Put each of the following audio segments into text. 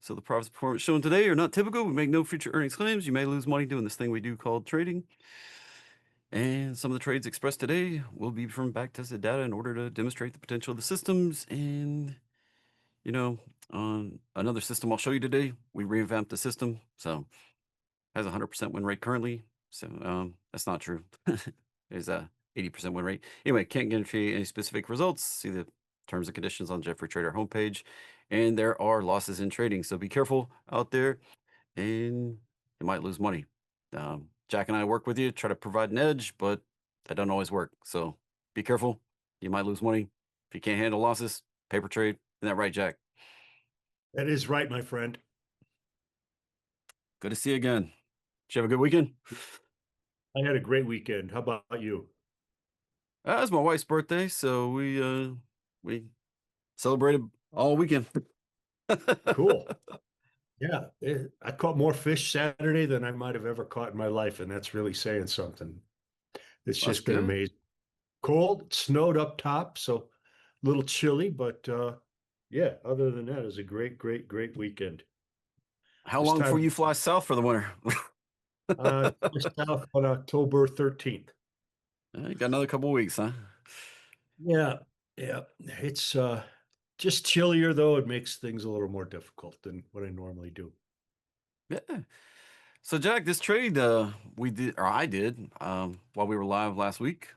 So the profits performance shown today are not typical. We make no future earnings claims. You may lose money doing this thing we do called trading. And some of the trades expressed today will be from back-tested data in order to demonstrate the potential of the systems. And, you know, on another system I'll show you today, we revamped the system. So has a 100% win rate currently. So that's not true. There's a 80% win rate. Anyway, can't guarantee any specific results. See the terms and conditions on Jeffrey Trader homepage. And there are losses in trading. So be careful out there and you might lose money. Jack and I work with you, try to provide an edge, but that doesn't always work. So be careful. You might lose money. If you can't handle losses, paper trade. Isn't that right, Jack? That is right, my friend. Good to see you again. Did you have a good weekend? I had a great weekend. How about you? It was my wife's birthday, so we celebrated all weekend. Cool. Yeah, I caught more fish Saturday than I might have ever caught in my life, and that's really saying something. It's That's just been good. amazing. Cold, it snowed up top, so a little chilly, but yeah, other than that, it was a great, great, great weekend. How This long before time, you fly south for the winter? just south on October 13th. You got another couple weeks, huh? Yeah, yeah. It's just chillier though. It makes things a little more difficult than what I normally do. Yeah. So Jack, this trade we did or I did while we were live last week,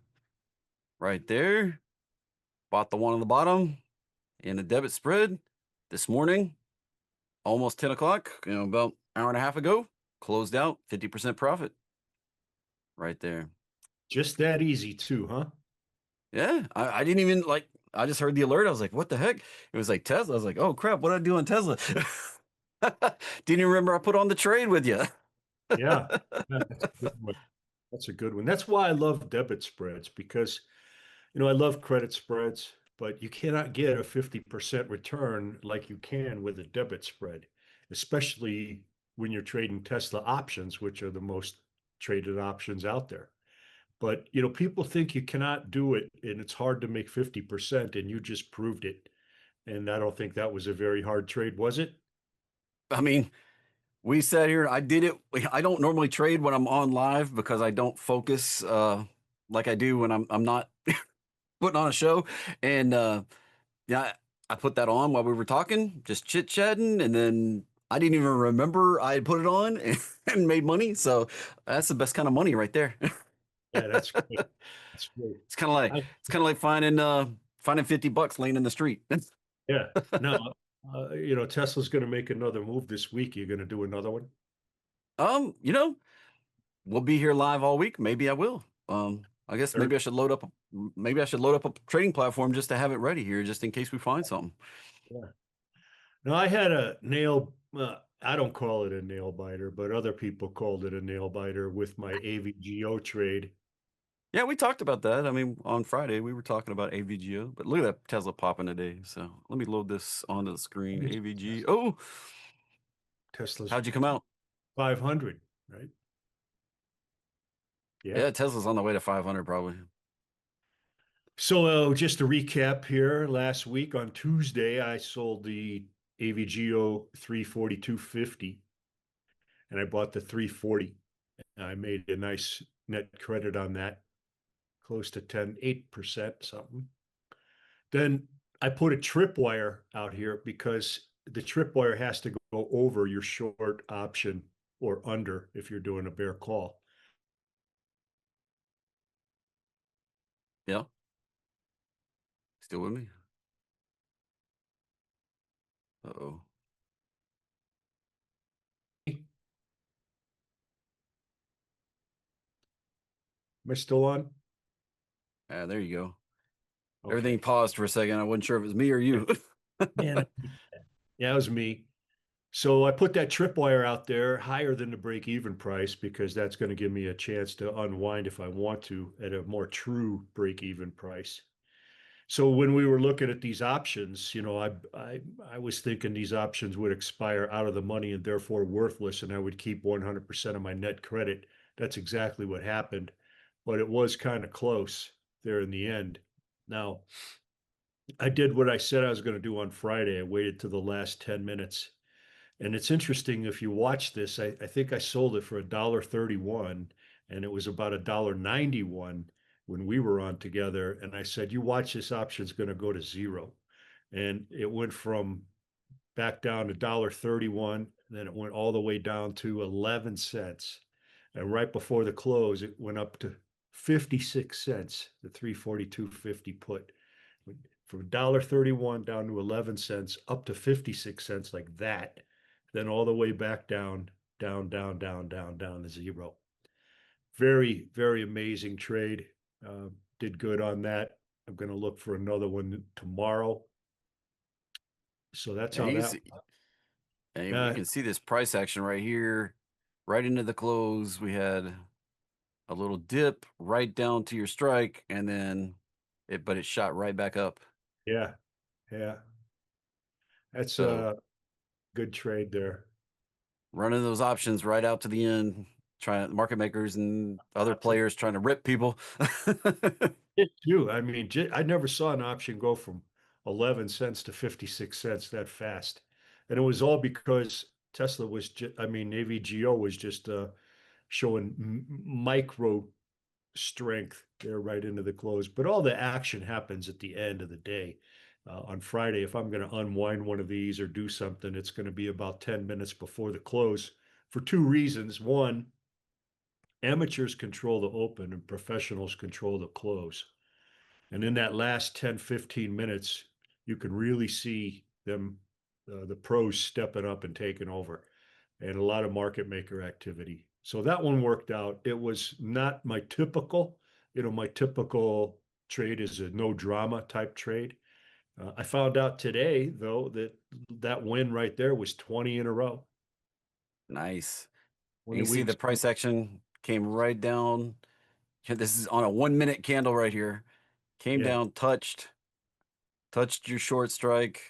right there. Bought the one on the bottom in a debit spread this morning, almost 10 o'clock, about an hour and a half ago, closed out 50% profit right there. Just that easy too, huh? Yeah, I didn't even I just heard the alert. I was like, what the heck? It was like Tesla. I was like, oh crap, what did I do on Tesla? Didn't even remember I put on the trade with you. Yeah, that's a good one. That's a good one. That's why I love debit spreads because, I love credit spreads, but you cannot get a 50% return like you can with a debit spread, especially when you're trading Tesla options, which are the most traded options out there. But, people think you cannot do it and it's hard to make 50%, and you just proved it. And I don't think that was a very hard trade, was it? I mean, we sat here. I did it. I don't normally trade when I'm on live because I don't focus like I do when I'm not putting on a show. And yeah, I put that on while we were talking, just chit chatting, and then I didn't even remember I had put it on and made money. So that's the best kind of money right there. Yeah, that's great. That's great. It's kind of like I, finding $50 laying in the street. yeah. Now, Tesla's going to make another move this week. You're going to do another one? um, you know, we'll be here live all week. Maybe I will. I guess Third? maybe I should load up a trading platform just to have it ready here, just in case we find something. Yeah. No, I had a nail. I don't call it a nail biter, but other people called it a nail biter with my AVGO trade. Yeah, we talked about that. I mean, on Friday we were talking about AVGO, but look at that Tesla popping today. So let me load this onto the screen. AVGO. Tesla's How'd you come out? 500, right? Yeah. Yeah, Tesla's on the way to 500 probably. So just to recap here, last week on Tuesday, I sold the AVGO 342.50 and I bought the 340. I made a nice net credit on that, close to 8% something. Then I put a tripwire out here because the tripwire has to go over your short option or under if you're doing a bear call. Yeah, still with me? Uh-oh. Am I still on? Ah, there you go. Everything Okay. paused for a second. I wasn't sure if it was me or you. Man, yeah, it was me. So I put that tripwire out there higher than the break even price because that's going to give me a chance to unwind if I want to at a more true break even price. So when we were looking at these options, I was thinking these options would expire out of the money and therefore worthless, and I would keep 100% of my net credit. That's exactly what happened, but it was kind of close there in the end. Now, I did what I said I was going to do on Friday. I waited to the last 10 minutes And it's interesting if you watch this, I think I sold it for $1.31 and it was about $1.91 when we were on together. And I said, you watch, this option's going to go to zero. And it went from back down to $1.31, then it went all the way down to 11 cents. And right before the close, it went up to 56 cents, the 342.50 put. From $1.31 down to 11 cents, up to 56 cents like that, then all the way back down, down to zero. Very, very amazing trade. Did good on that. I'm going to look for another one tomorrow. So that's And how you can that. see, and you Uh, can see this price action right here, right into the close. We had a little dip right down to your strike, and then but it shot right back up. yeah, yeah. That's So a good trade there. running those options right out to the end, trying market makers and other Lots of players trying to rip people. it too. I mean, I never saw an option go from 11 cents to 56 cents that fast. And it was all because Tesla was just, I mean, AVGO was just showing micro strength there right into the close. But all the action happens at the end of the day. On Friday, if I'm going to unwind one of these or do something, it's going to be about 10 minutes before the close for two reasons. One, amateurs control the open and professionals control the close. And in that last 10, 15 minutes, you can really see them, the pros stepping up and taking over, and a lot of market maker activity. So that one worked out. It was not my typical, my typical trade is a no drama type trade. I found out today, though, that that win right there was 20 in a row, Nice. You 20 can see the weeks. price action came right down. This is on a 1 minute candle right here. Came Yeah. down, touched your short strike,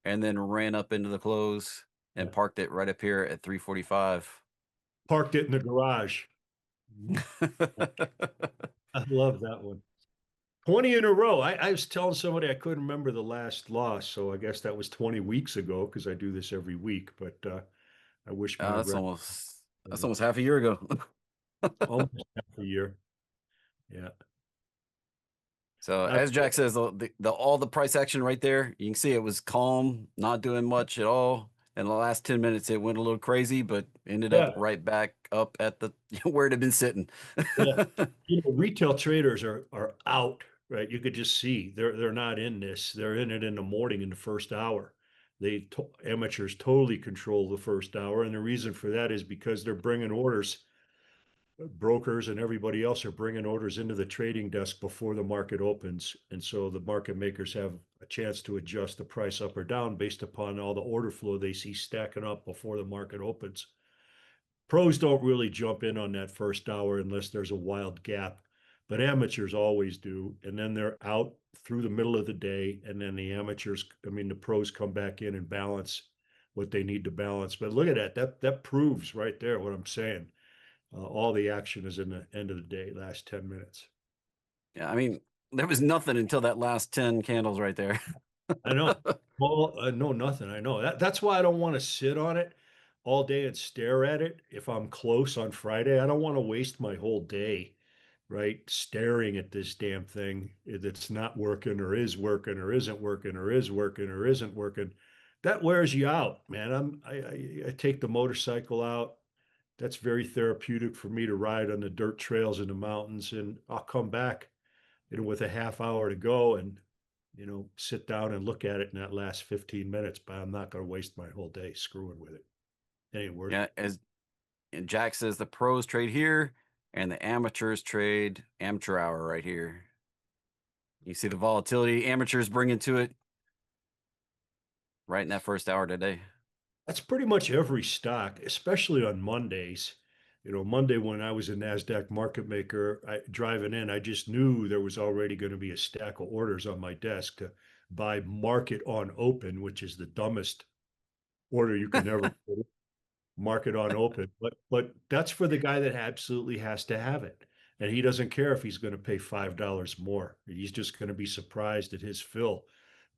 and then ran up into the close and Yeah. parked it right up here at 345. Parked it in the garage. I love that one. 20 in a row. I was telling somebody I couldn't remember the last loss, so I guess that was 20 weeks ago because I do this every week, but I wish my That's record almost half a year ago. almost half a year. Yeah. So That's as Jack says, the all the price action right there, you can see it was calm, not doing much at all. In the last 10 minutes, it went a little crazy, but ended up yeah, right back up at the where it had been sitting. yeah. Retail traders are out, right? You could just see they're not in this. They're in it in the morning in the first hour. Amateurs totally control the first hour, and the reason for that is because they're bringing orders. Brokers and everybody else are bringing orders into the trading desk before the market opens. And so the market makers have a chance to adjust the price up or down based upon all the order flow they see stacking up before the market opens. Pros don't really jump in on that first hour unless there's a wild gap, but amateurs always do. And then they're out through the middle of the day. And then the pros come back in and balance what they need to balance. But look at that. That proves right there what I'm saying. All the action is in the end of the day, last 10 minutes. Yeah, I mean, there was nothing until that last 10 candles right there. I know. Well, no, nothing. I know that's why I don't want to sit on it all day and stare at it. If I'm close on Friday, I don't want to waste my whole day, right? Staring at this damn thing that's not working or is working or isn't working or is working or isn't working. That wears you out, man. I take the motorcycle out. That's very therapeutic for me to ride on the dirt trails in the mountains, and I'll come back, with a half hour to go and, sit down and look at it in that last 15 minutes, but I'm not going to waste my whole day screwing with it. It ain't worth Yeah, it. and Jack says the pros trade here and the amateurs trade amateur hour right here. You see the volatility amateurs bring into it right in that first hour today. That's pretty much every stock, especially on Mondays. Monday when I was a NASDAQ market maker, driving in, I just knew there was already going to be a stack of orders on my desk to buy market on open, which is the dumbest order you can ever put in. Market on open. But that's for the guy that absolutely has to have it. And he doesn't care if he's going to pay $5 more. He's just going to be surprised at his fill.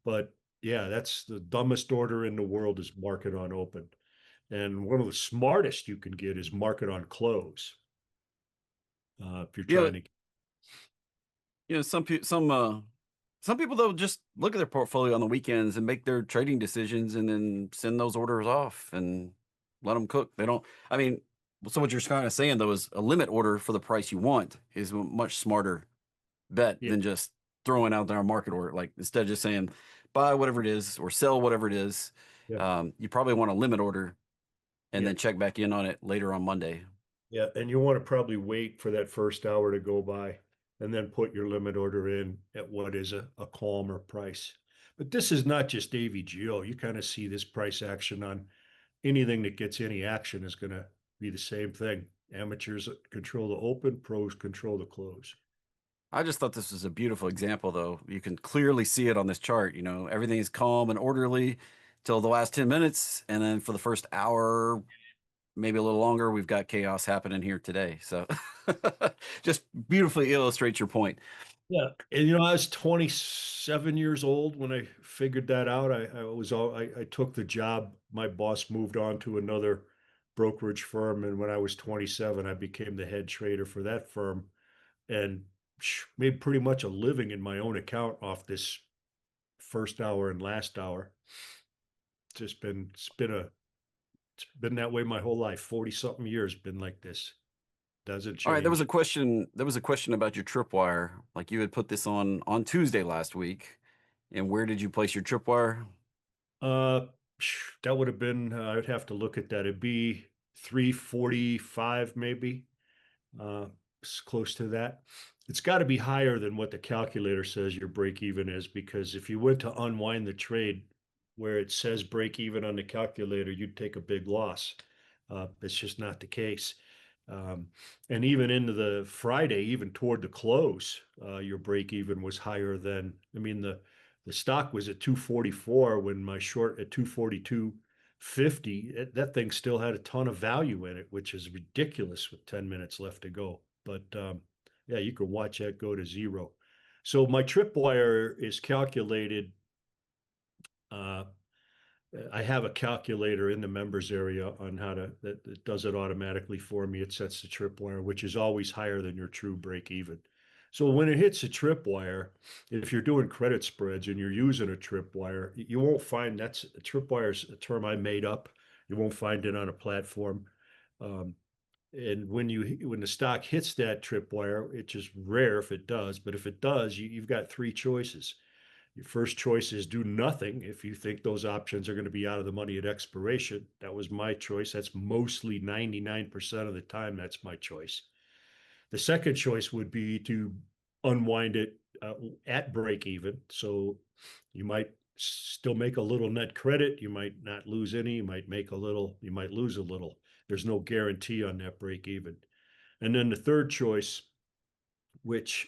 But yeah, that's the dumbest order in the world is market on open. And one of the smartest you can get is market on close. If you're You know, trying to, some people though just look at their portfolio on the weekends and make their trading decisions and then send those orders off and let them cook. They don't. I mean, so what you're kind of saying though is a limit order for the price you want is a much smarter bet yeah, than just throwing out there a market order. Like instead of just saying buy whatever it is or sell whatever it is, yeah, you probably want a limit order and yeah, then check back in on it later on Monday. yeah. And you want to probably wait for that first hour to go by and then put your limit order in at what is a calmer price. But this is not just AVGO. You kind of see this price action on anything that gets any action is going to be the same thing. Amateurs control the open, pros control the close. I just thought this was a beautiful example, though. You can clearly see it on this chart. Everything is calm and orderly till the last 10 minutes. And then for the first hour, maybe a little longer, we've got chaos happening here today. So just beautifully illustrates your point. Yeah. And I was 27 years old when I figured that out. I took the job. My boss moved on to another brokerage firm. And when I was 27, I became the head trader for that firm and made pretty much a living in my own account off this first hour and last hour. It's been that way my whole life. 40 something years been like this. Doesn't All right, there was a change. question. There was a question about your tripwire. Like you had put this on Tuesday last week. And where did you place your tripwire? Uh, that would have been, I'd have to look at that. It'd be 345 maybe. Uh, it's close to that. It's got to be higher than what the calculator says your break even is, because if you went to unwind the trade where it says break even on the calculator, you'd take a big loss. It's just not the case. Um, and even into the Friday, even toward the close, your break even was higher than, I mean, the stock was at 244 when my short at 242.50. That thing still had a ton of value in it, which is ridiculous with 10 minutes left to go. But yeah, you can watch that go to zero. So my tripwire is calculated. Uh, I have a calculator in the members area on how to that does it automatically for me. It sets the tripwire, which is always higher than your true break even. So when it hits a tripwire, if you're doing credit spreads and you're using a tripwire, you won't find that's a tripwire is a term I made up. You won't find it on a platform. Um, and when the stock hits that tripwire, it's just rare if it does, but if it does, you've got three choices. Your first choice is do nothing if you think those options are going to be out of the money at expiration. That was my choice. That's mostly 99% of the time, that's my choice. The second choice would be to unwind it at break even. So you might still make a little net credit. You might not lose any. You might make a little. You might lose a little. There's no guarantee on that break even. And then the third choice, which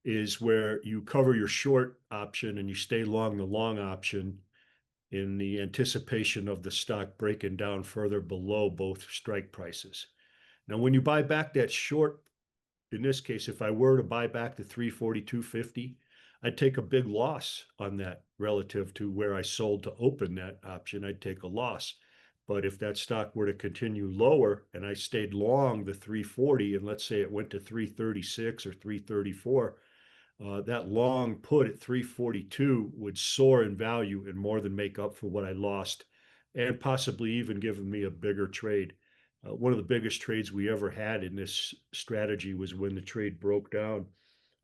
is where you cover your short option and you stay long the long option in the anticipation of the stock breaking down further below both strike prices. Now, when you buy back that short, in this case, if I were to buy back the 342.50, I'd take a big loss on that relative to where I sold to open that option. I'd take a loss. But if that stock were to continue lower and I stayed long the 340, and let's say it went to 336 or 334, that long put at 342 would soar in value and more than make up for what I lost, and possibly even given me a bigger trade. One of the biggest trades we ever had in this strategy was when the trade broke down,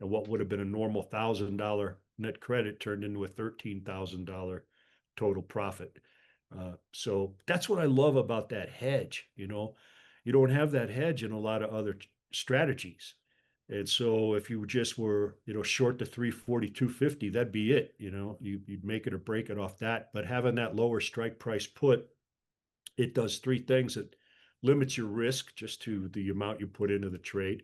and what would have been a normal $1,000 net credit turned into a $13,000 total profit. So that's what I love about that hedge. You don't have that hedge in a lot of other strategies. And so if you just were, short the 342.50, that'd be it. You'd make it or break it off that. But having that lower strike price put, it does three things. It limits your risk just to the amount you put into the trade.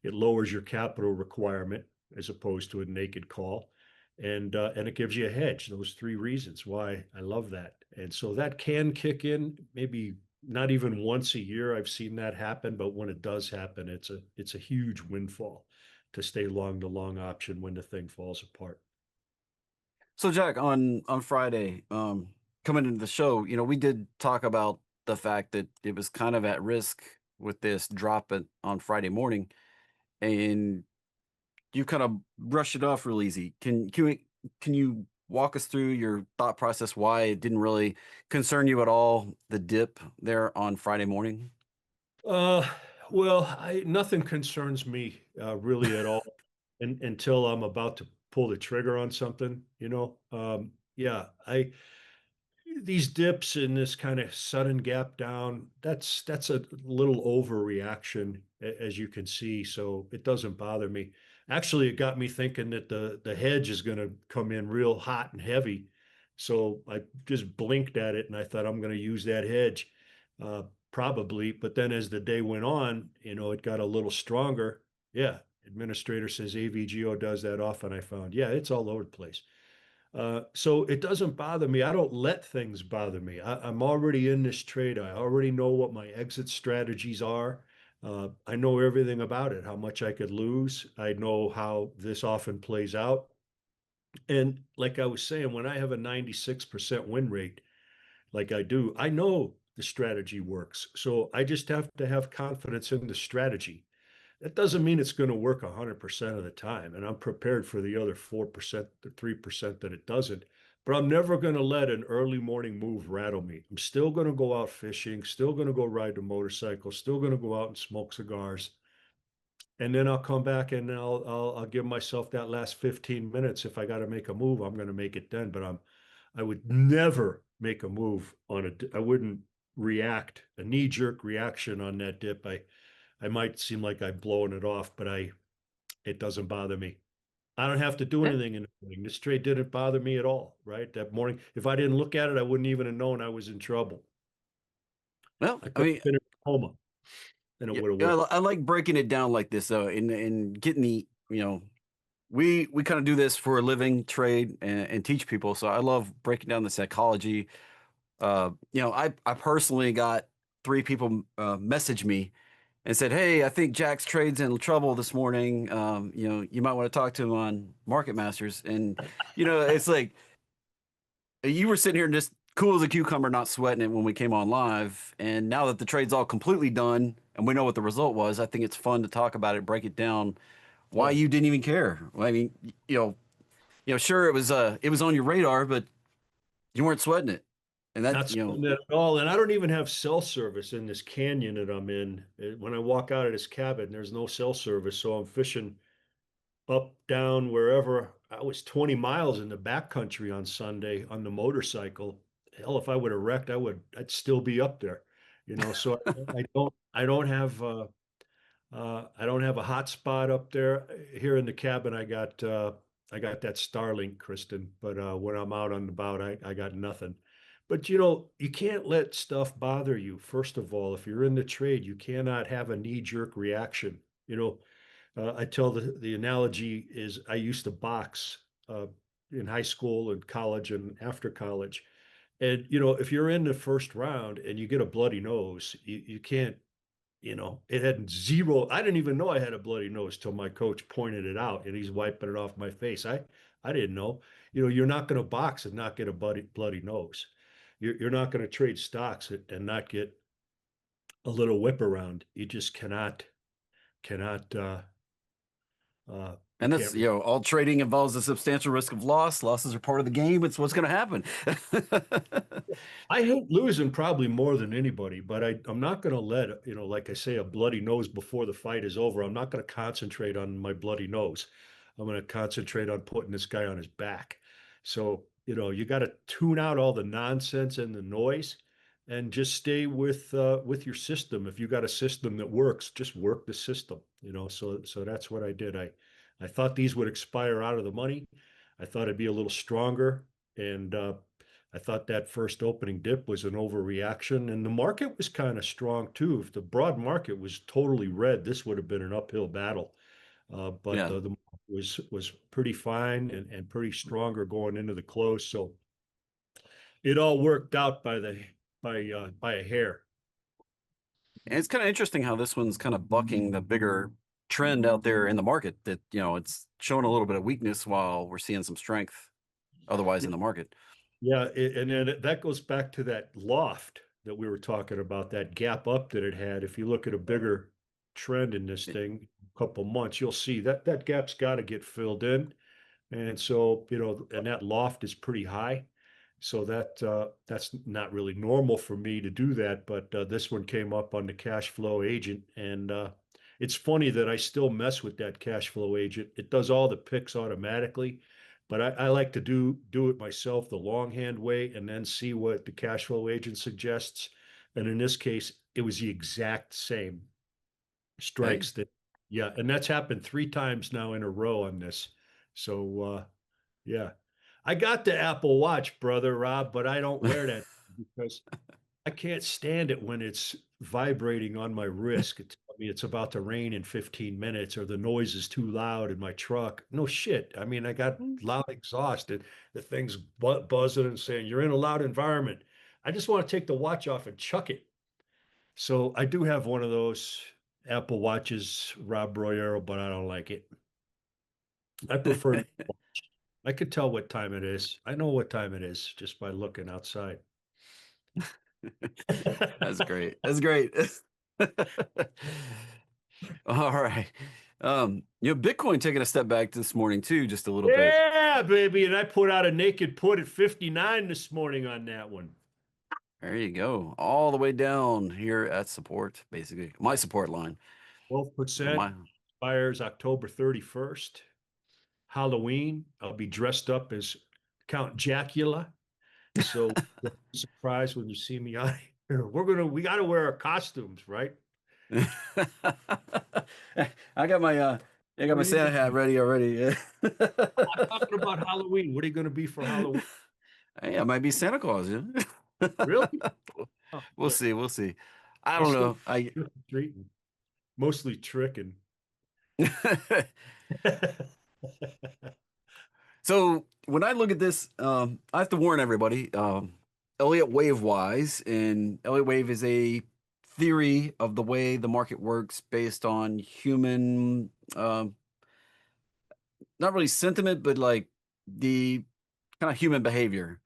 It lowers your capital requirement as opposed to a naked call. And it gives you a hedge. Those three reasons why I love that. And so that can kick in maybe not even once a year. I've seen that happen, but when it does happen, it's a huge windfall to stay long the long option when the thing falls apart. So Jack, on Friday, coming into the show, we did talk about the fact that it was kind of at risk with this on Friday morning, and you kind of brush it off real easy. Can you walk us through your thought process why it didn't really concern you at all, the dip there on Friday morning? Uh, well, nothing concerns me really at all until I'm about to pull the trigger on something, you know. Yeah, I these dips and this kind of sudden gap down, that's a little overreaction, as you can see. So it doesn't bother me. Actually, it got me thinking that the hedge is going to come in real hot and heavy. So I just blinked at it and I thought I'm going to use that hedge, uh, probably. But then as the day went on, it got a little stronger. Yeah, administrator says AVGO does that often. I found, yeah, it's all over the place. So it doesn't bother me. I don't let things bother me. I'm already in this trade. I already know what my exit strategies are. I know everything about it, how much I could lose. I know how this often plays out. And like I was saying, when I have a 96% win rate, like I do, I know the strategy works. So I just have to have confidence in the strategy. That doesn't mean it's going to work 100% of the time. And I'm prepared for the other 4%, the 3% that it doesn't. But I'm never going to let an early morning move rattle me. I'm still going to go out fishing, still going to go ride the motorcycle, still going to go out and smoke cigars. And then I'll come back and I'll give myself that last 15 minutes. If I got to make a move, I'm going to make it then. But I would never make a move on it. I wouldn't react, a knee jerk reaction on that dip. I might seem like I'm blowing it off, but it doesn't bother me. I don't have to do Yeah. anything in the morning. This trade didn't bother me at all, right? That morning, if I didn't look at it, I wouldn't even have known I was in trouble. Well, I I could mean, have been in a coma and it yeah, would have worked. I like breaking it down like this though, and getting we kind of do this for a living, trade and teach people. So I love breaking down the psychology. I personally got three people message me and said, "Hey, I think Jack's trade's in trouble this morning. You might want to talk to him on Market Masters." And it's like you were sitting here just cool as a cucumber, not sweating it when we came on live. And now that the trade's all completely done and we know what the result was, I think it's fun to talk about it, break it down. Why Yeah, you didn't even care? I mean, sure it was on your radar, but you weren't sweating it, and that not sweating it at all. And I don't even have cell service in this canyon that I'm in. When I walk out of this cabin, there's no cell service. So I'm fishing up, down, wherever. I was 20 miles in the backcountry on Sunday on the motorcycle. Hell, if I would have wrecked, I'd still be up there, So I don't have a hot spot up there. Here in the cabin, I got that Starlink, Kristen, but when I'm out on the boat, I got nothing. But you can't let stuff bother you. First of all, if you're in the trade, you cannot have a knee-jerk reaction. I tell the analogy is I used to box uh, in high school and college and after college. And if you're in the first round and you get a bloody nose, you can't, it had zero. I didn't even know I had a bloody nose till my coach pointed it out and he's wiping it off my face. I didn't know. You're not going to box and not get a bloody nose. You're not going to trade stocks and not get a little whip around. You just cannot you and that's can't. all trading involves a substantial risk of loss. Losses are part of the game. It's what's going to happen. I hate losing probably more than anybody, but I'm not going to let, like I say, a bloody nose before the fight is over. I'm not going to concentrate on my bloody nose. I'm going to concentrate on putting this guy on his back. So, you got to tune out all the nonsense and the noise and just stay with your system. If you got a system that works, just work the system, so that's what I did. I thought these would expire out of the money. I thought it'd be a little stronger and I thought that first opening dip was an overreaction, and the market was kind of strong too. If the broad market was totally red, this would have been an uphill battle. But Yeah. the market was pretty fine and pretty stronger going into the close. So it all worked out by a hair. And it's kind of interesting how this one's kind of bucking the bigger trend out there in the market that, it's showing a little bit of weakness while we're seeing some strength otherwise in the market. Yeah, and then that goes back to that loft that we were talking about, that gap up that it had. If you look at a bigger trend in this thing, a couple months, you'll see that that gap's got to get filled in. And so, and that loft is pretty high. So that's not really normal for me to do that, but this one came up on the cash flow agent, and it's funny that I still mess with that cash flow agent. It does all the picks automatically, but I like to do it myself the longhand way and then see what the cash flow agent suggests. And in this case, it was the exact same Hey, strikes that, yeah, and that's happened 3 times now in a row on this. So yeah. I got the Apple Watch, brother Rob, but I don't wear that because I can't stand it when it's vibrating on my wrist. It tells me it's about to rain in 15 minutes or the noise is too loud in my truck. No shit. I mean, I got loud exhaust and the thing's buzzing and saying, you're in a loud environment. I just want to take the watch off and chuck it. So I do have one of those Apple Watches, Rob Royero, but I don't like it. I prefer I could tell what time it is. I know what time it is just by looking outside. that's great. That's great. All right. Bitcoin taking a step back this morning too, just a little bit. Yeah, baby. And I put out a naked put at 59 this morning on that one. There you go. All the way down here at support, basically. My support line. So 12% my expires October 31st. Halloween, I'll be dressed up as Count Jacula. So don't be surprised when you see me out here. We gotta wear our costumes, right? I got my I got What my are you Santa gonna hat be? ready already. I'm talking about Halloween. What are you gonna be for Halloween? Hey, I might be Santa Claus, yeah. Really? Oh, We'll see, we'll see. I I'll don't still know. I trick or treating, mostly tricking. So when I look at this, I have to warn everybody. Elliott Wave wise, and Elliott Wave is a theory of the way the market works based on human, not really sentiment, but like the kind of human behavior.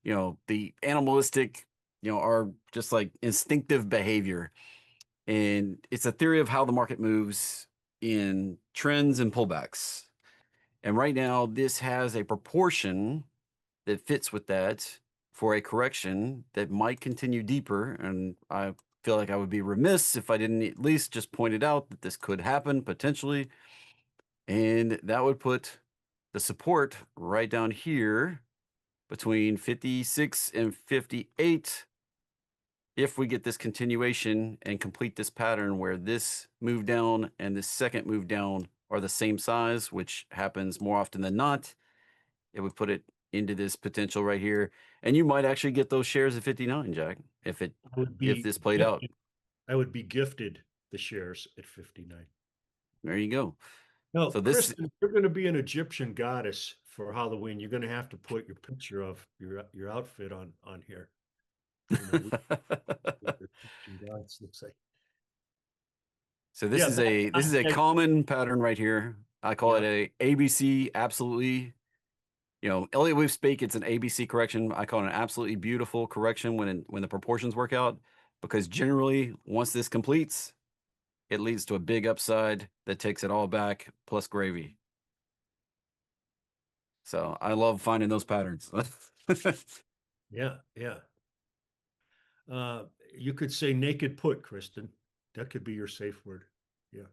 The animalistic, are just like instinctive behavior, and it's a theory of how the market moves in trends and pullbacks. And right now, this has a proportion that fits with that for a correction that might continue deeper. And I feel like I would be remiss if I didn't at least just point it out that this could happen potentially. And that would put the support right down here between 56 and 58 if we get this continuation and complete this pattern where this move down and this second move down are the same size, which happens more often than not. It would put it into this potential right here. And you might actually get those shares at 59, Jack, I would if be this played out. gifted. I would be gifted the shares at 59. There you go. Now, So this Kristen, if you're going to be an Egyptian goddess for Halloween, you're going to have to put your picture of your outfit on here. What the Egyptian goddess looks like. so this Yeah, is a common pattern right here. I call it yeah. a ABC absolutely, Elliott Wave speak, it's an ABC correction. I call it an absolutely beautiful correction when the proportions work out, because generally once this completes, it leads to a big upside that takes it all back plus gravy. So I love finding those patterns. Yeah, yeah. You could say naked put, Kristen. That could be your safe word. Yeah.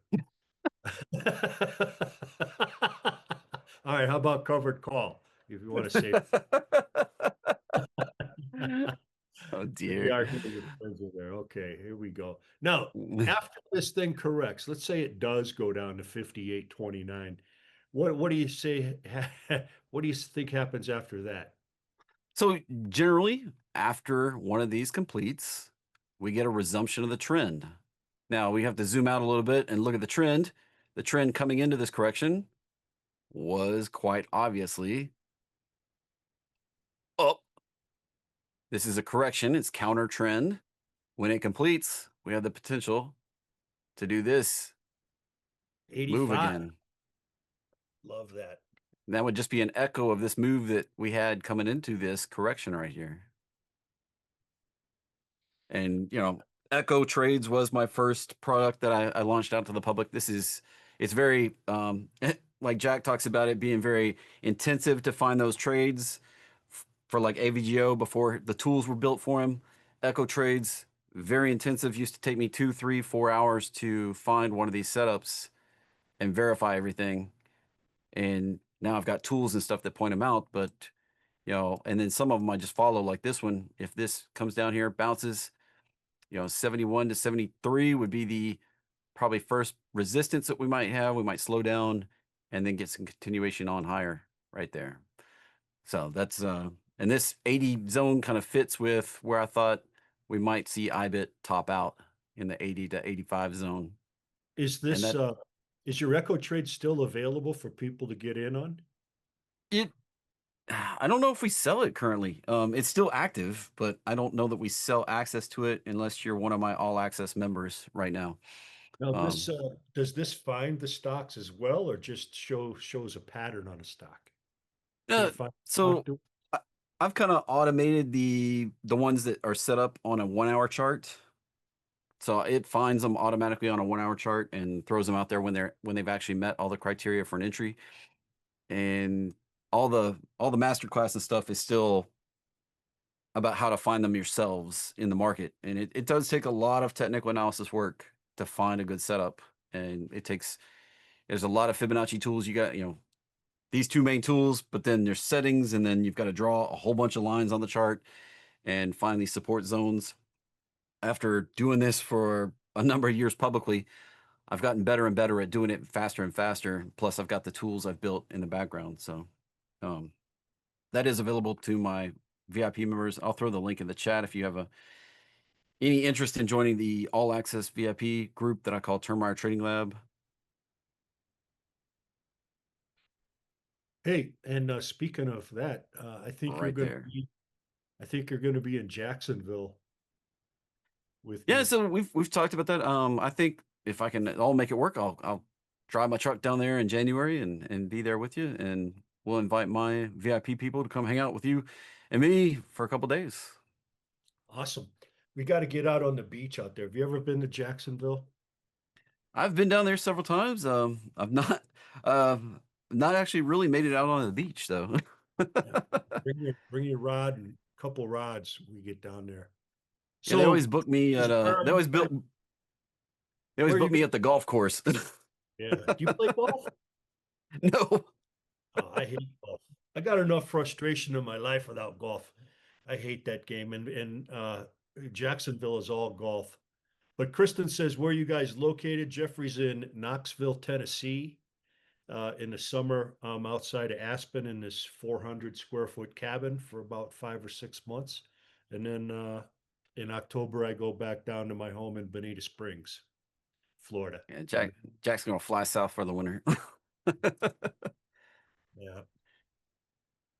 All right, how about covered call? If you want to say Oh we dear. are here with friends in there. Okay, here we go. Now, after this thing corrects, let's say it does go down to 58.29. What do you say? What do you think happens after that? So generally, after one of these completes, we get a resumption of the trend. Now we have to zoom out a little bit and look at the trend. The trend coming into this correction was quite obviously up. This is a correction, it's counter trend. When it completes, we have the potential to do this move 85. again. Love that. That would just be an echo of this move that we had coming into this correction right here. And, Echo Trades was my first product that I launched out to the public. It's very, like Jack talks about it being very intensive to find those trades for like AVGO before the tools were built for him. Echo Trades, very intensive, used to take me 2, 3, 4 hours to find one of these setups and verify everything. And now I've got tools and stuff that point them out, but, and then some of them I just follow, like this one. If this comes down here, bounces, 71 to 73 would be the probably first resistance that we might have. We might slow down and then get some continuation on higher right there. So that's and this 80 zone kind of fits with where I thought we might see IBIT top out in the 80 to 85 zone. Is And this that is your Echo trade still available for people to get in on? it I don't know if we sell it currently. It's still active, but I don't know that we sell access to it unless you're one of my all access members right now. Now, this Um, does this find the stocks as well, or just shows a pattern on a stock? Can Uh, it find stock so too? I, I've kind of automated the ones that are set up on a 1 hour chart. So it finds them automatically on a 1 hour chart and throws them out there when they've actually met all the criteria for an entry. And all the master class and stuff is still about how to find them yourselves in the market. And it does take a lot of technical analysis work to find a good setup. And there's a lot of Fibonacci tools. You got, these two main tools, but then there's settings, and then you've got to draw a whole bunch of lines on the chart and find these support zones. After doing this for a number of years publicly, I've gotten better and better at doing it faster and faster. Plus, I've got the tools I've built in the background. So um, that is available to my VIP members. I'll throw the link in the chat if you have any interest in joining the all access VIP group that I call Termire Trading Lab. Hey, and speaking of that, Right there. I think you're going to be in Jacksonville with Yeah, me. so we've talked about that. I think if I can all make it work, I'll drive my truck down there in January and be there with you, and we'll invite my VIP people to come hang out with you and me for a couple days. Awesome. We got to get out on the beach out there. Have you ever been to Jacksonville? I've been down there several times. I've not actually really made it out on the beach though. Yeah. Bring your rod and a couple rods. We get down there. Yeah, they always So, book me at where are you guys? they always Where are you book me guys? at the golf course. Yeah. Do you play golf? No. Oh, I hate golf. I got enough frustration in my life without golf. I hate that game. And Jacksonville is all golf. But Kristen says, where are you guys located? Jeffrey's in Knoxville, Tennessee. In the summer, I'm outside of Aspen in this 400 square foot cabin for about 5 or 6 months. And then in October, I go back down to my home in Bonita Springs, Florida. Yeah, And Jack's gonna fly south for the winter. yeah.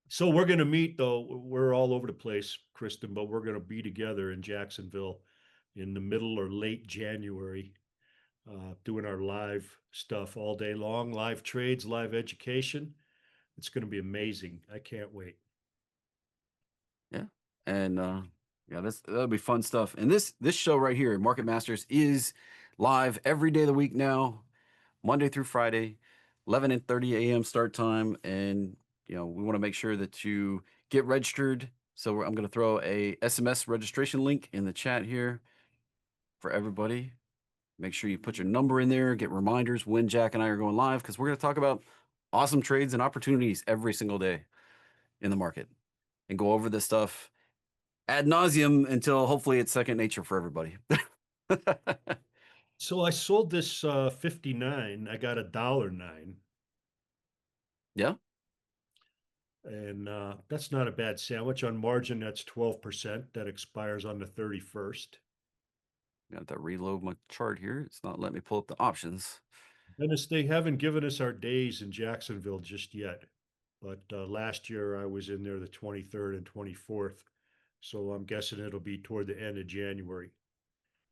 So we're going to meet, though. We're all over the place, Kristen, but we're going to be together in Jacksonville in the middle or late January, doing our live stuff all day long, live trades, live education. It's going to be amazing. I can't wait. Yeah. And yeah, that'll be fun stuff. And this show right here, Market Masters, is live every day of the week now, Monday through Friday, 11:30 a.m. start time. And we want to make sure that you get registered. So I'm going to throw a SMS registration link in the chat here for everybody. Make sure you put your number in there, get reminders when Jack and I are going live, because we're going to talk about awesome trades and opportunities every single day in the market and go over this stuff ad nauseum until hopefully it's second nature for everybody. So I sold this 59. I got $1.09. Yeah, And that's not a bad sandwich. On margin, that's 12%. That expires on the 31st. got to reload my chart here. It's not letting me pull up the options. Dennis, they haven't given us our days in Jacksonville just yet. But last year I was in there the 23rd and 24th. So I'm guessing it'll be toward the end of January.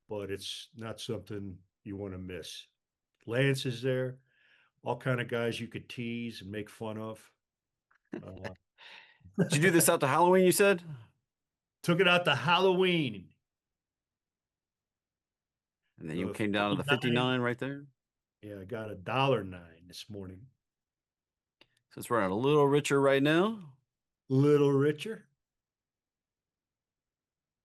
But it's not something you want to miss. Lance is there, all kind of guys you could tease and make fun of. Uh, Did you do this out to Halloween, you said? took it out to Halloween. And then you The came down to the 59. 59 right there. Yeah, I got $1.09 this morning. So it's running a little richer right now. Little richer.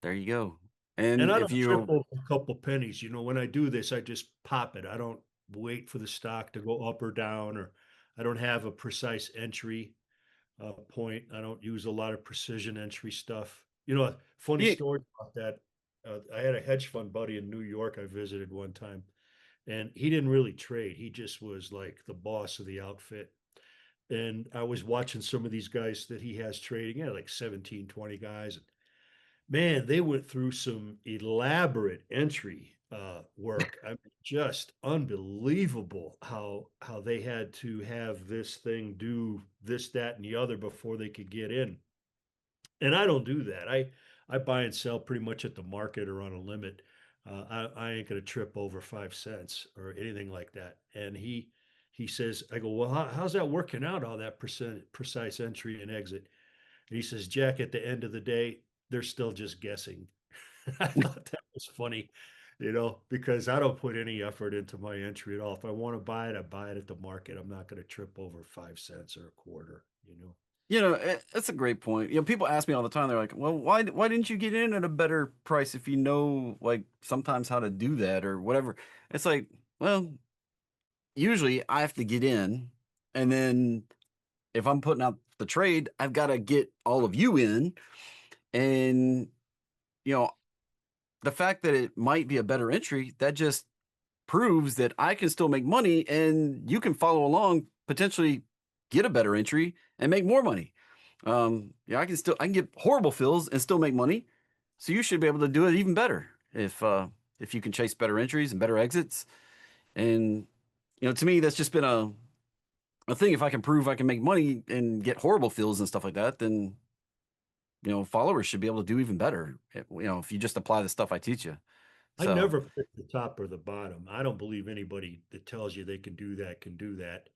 There you go. And And I if don't trip you, over a couple pennies. When I do this, I just pop it. I don't wait for the stock to go up or down, or I don't have a precise entry point. I don't use a lot of precision entry stuff. A funny yeah, story about that. I had a hedge fund buddy in New York I visited one time, and he didn't really trade. He just was like the boss of the outfit. And I was watching some of these guys that he has trading, like 17, 20 guys. And man, they went through some elaborate entry work. I mean, just unbelievable how they had to have this thing do this, that, and the other before they could get in. And I don't do that. I buy and sell pretty much at the market or on a limit. I ain't gonna trip over 5 cents or anything like that. And he says, I go, well, how's that working out? All that precise entry and exit. And he says, Jack, at the end of the day, they're still just guessing. I thought that was funny, because I don't put any effort into my entry at all. If I want to buy it, I buy it at the market. I'm not going to trip over 5 cents or a quarter. that's a great point. People ask me all the time. They're like, "Well, why didn't you get in at a better price if you know like sometimes how to do that or whatever?" It's like, well, usually I have to get in, and then if I'm putting out the trade, I've got to get all of you in, and you know, the fact that it might be a better entry, that just proves that I can still make money and you can follow along, potentially get a better entry and make more money. I can get horrible fills and still make money. So you should be able to do it even better if you can chase better entries and better exits. And to me, that's just been a thing. If I can prove I can make money and get horrible fills and stuff like that, then followers should be able to do even better. If you just apply the stuff I teach you. I So never pick the top or the bottom. I don't believe anybody that tells you they can do that can do that.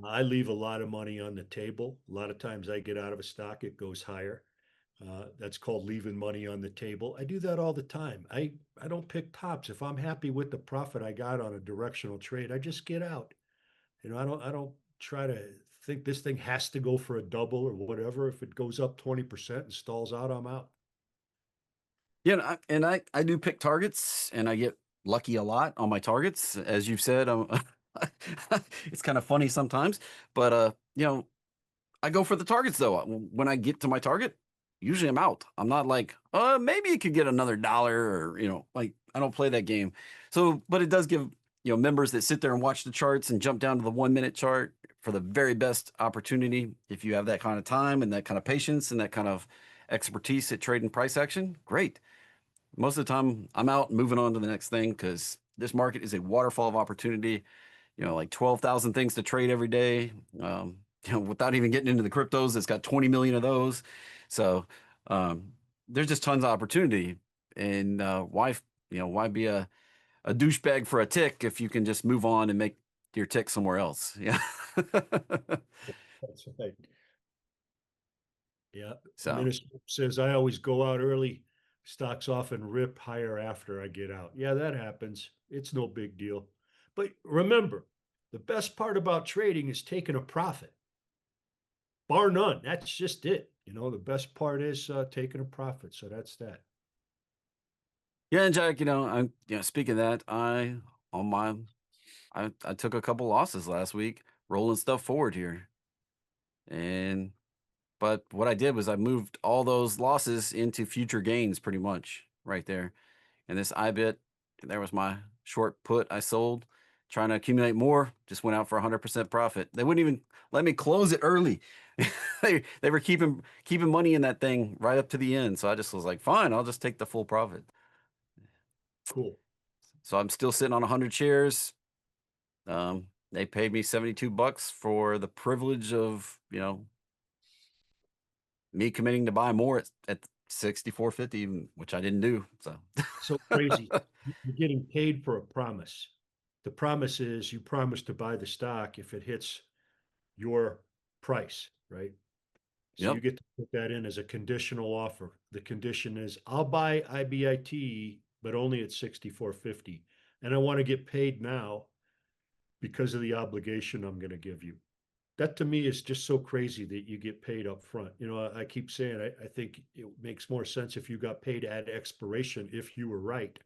I leave a lot of money on the table. A lot of times I get out of a stock, it goes higher. That's called leaving money on the table. I do that all the time. I don't pick tops. If I'm happy with the profit I got on a directional trade, I just get out. I don't try to think this thing has to go for a double or whatever. If it goes up 20% and stalls out, I'm out. yeah, and I do pick targets, and I get lucky a lot on my targets, as you've said. It's kind of funny sometimes, but I go for the targets though. When I get to my target, usually I'm out. I'm not like, maybe it could get another dollar, or like I don't play that game. So, but it does give members that sit there and watch the charts and jump down to the 1 minute chart for the very best opportunity. If you have that kind of time and that kind of patience and that kind of expertise at trading price action, great. Most of the time, I'm out moving on to the next thing because this market is a waterfall of opportunity. Like 12,000 things to trade every day. Without even getting into the cryptos, it's got 20 million of those. So um, there's just tons of opportunity. And why be a douchebag for a tick if you can just move on and make your tick somewhere else? Yeah. That's right. Yeah. So. Minister says I always go out early, stocks off and rip higher after I get out. Yeah, that happens. It's no big deal. But remember, the best part about trading is taking a profit, bar none. That's just it. The best part is taking a profit. So that's that. Yeah, and Jack, I'm speaking of that, on my I took a couple losses last week, rolling stuff forward here. And but what I did was I moved all those losses into future gains pretty much right there. And this IBIT, there was my short put I sold, trying to accumulate more, just went out for 100% profit. They wouldn't even let me close it early. They were keeping money in that thing right up to the end. So I just was like, fine, I'll just take the full profit. Cool. So I'm still sitting on 100 shares. They paid me $72 for the privilege of, me committing to buy more at 64.50, which I didn't do. So So crazy. You're getting paid for a promise. The promise is you promise to buy the stock if it hits your price, right? So you Yep. get to put that in as a conditional offer. The condition is I'll buy IBIT, but only at 64.50. And I want to get paid now because of the obligation I'm going to give you. That to me is just so crazy that you get paid up front. I keep saying I think it makes more sense if you got paid at expiration if you were right.